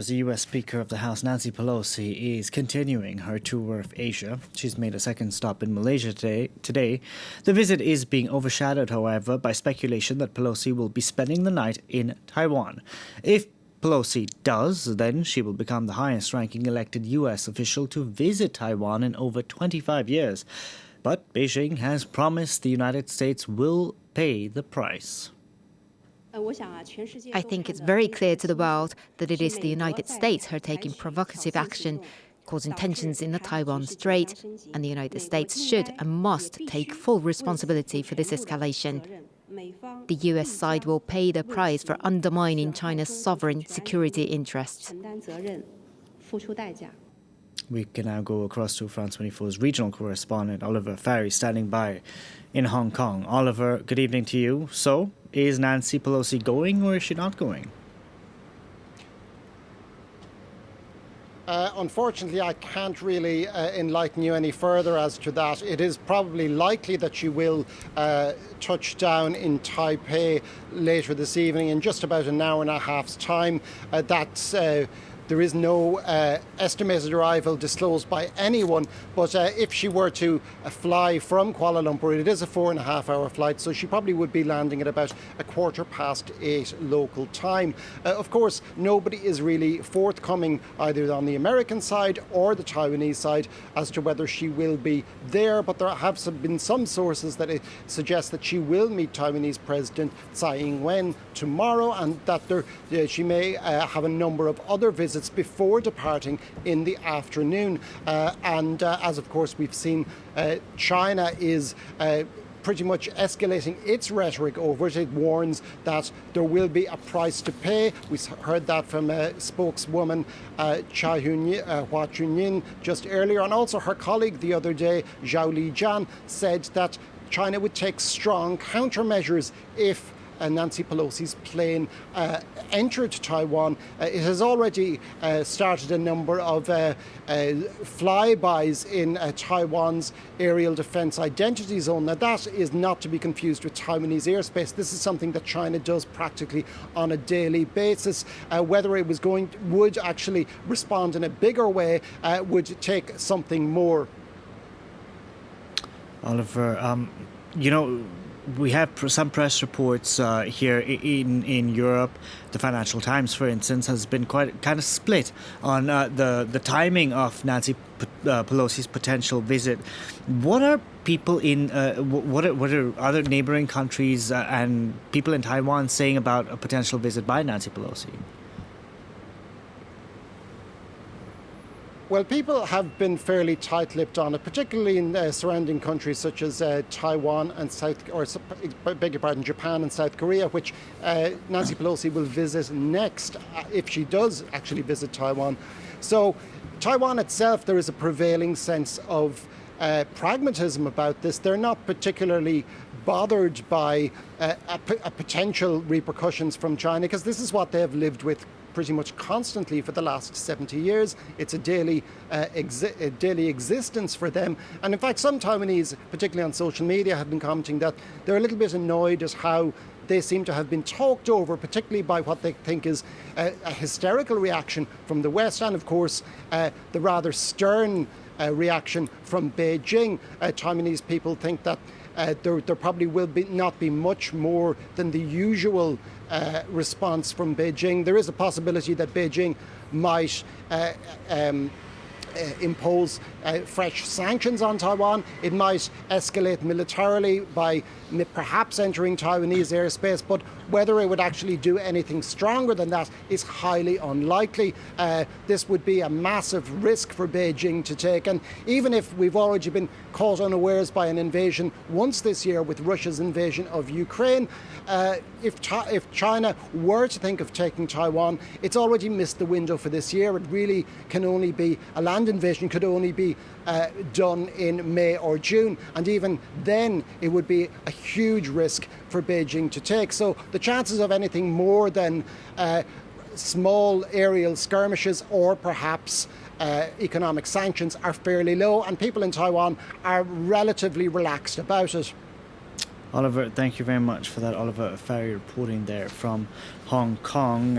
The U.S. Speaker of the House Nancy Pelosi is continuing her tour of Asia. She's made a second stop in Malaysia today. The visit is being overshadowed, however, by speculation that Pelosi will be spending the night in Taiwan. If Pelosi does, then she will become the highest-ranking elected U.S. official to visit Taiwan in over 25 years. But Beijing has promised the United States will pay the price. I think it's very clear to the world that it is the United States who are taking provocative action, causing tensions in the Taiwan Strait, and the United States should and must take full responsibility for this escalation. The US side will pay the price for undermining China's sovereign security interests. We can now go across to France 24's regional correspondent, Oliver Farry, standing by in Hong Kong. Oliver, good evening to you. So, is Nancy Pelosi going or is she not going? Unfortunately, I can't really enlighten you any further as to that. It is probably likely that she will touch down in Taipei later this evening in just about an hour and a half's time. There is no estimated arrival disclosed by anyone, but if she were to fly from Kuala Lumpur, it is a 4.5-hour flight, so she probably would be landing at about 8:15 local time. Of course, nobody is really forthcoming either on the American side or the Taiwanese side as to whether she will be there, but there have been some sources that suggest that she will meet Taiwanese President Tsai Ing-wen tomorrow, and that she may have a number of other visits before departing in the afternoon. As of course we've seen, China is pretty much escalating its rhetoric over it. It warns that there will be a price to pay. We heard that from spokeswoman Hua Chunying just earlier, and also her colleague the other day, Zhao Lijian, said that China would take strong countermeasures if Nancy Pelosi's plane entered Taiwan. It has already started a number of flybys in Taiwan's aerial defense identity zone. Now, that is not to be confused with Taiwanese airspace. This is something that China does practically on a daily basis. Whether it would actually respond in a bigger way would take something more. Oliver, we have some press reports here in Europe. The Financial Times, for instance, has been kind of split on the timing of Nancy Pelosi's potential visit. What are people in what are other neighboring countries and people in Taiwan saying about a potential visit by Nancy Pelosi? Well, people have been fairly tight-lipped on it, particularly in surrounding countries such as Taiwan and Japan and South Korea, which Nancy Pelosi will visit next if she does actually visit Taiwan. So, Taiwan itself, there is a prevailing sense of pragmatism about this. They're not particularly bothered by potential repercussions from China, because this is what they have lived with pretty much constantly for the last 70 years. It's a daily existence for them. And in fact, some Taiwanese, particularly on social media, have been commenting that they're a little bit annoyed at how they seem to have been talked over, particularly by what they think is a hysterical reaction from the West, and of course the rather stern reaction from Beijing. Taiwanese people think that there probably will not be much more than the usual response from Beijing. There is a possibility that Beijing might impose fresh sanctions on Taiwan. It might escalate militarily by perhaps entering Taiwanese airspace, but whether it would actually do anything stronger than that is highly unlikely. This would be a massive risk for Beijing to take, and even if we've already been caught unawares by an invasion once this year with Russia's invasion of Ukraine, if China were to think of taking Taiwan, it's already missed the window for this year. It really can only be, a land invasion could only be done in May or June, and even then it would be a huge risk for Beijing to take. So the chances of anything more than small aerial skirmishes or perhaps economic sanctions are fairly low, and people in Taiwan are relatively relaxed about it. Oliver, thank you very much for that. Oliver Farry reporting there from Hong Kong. And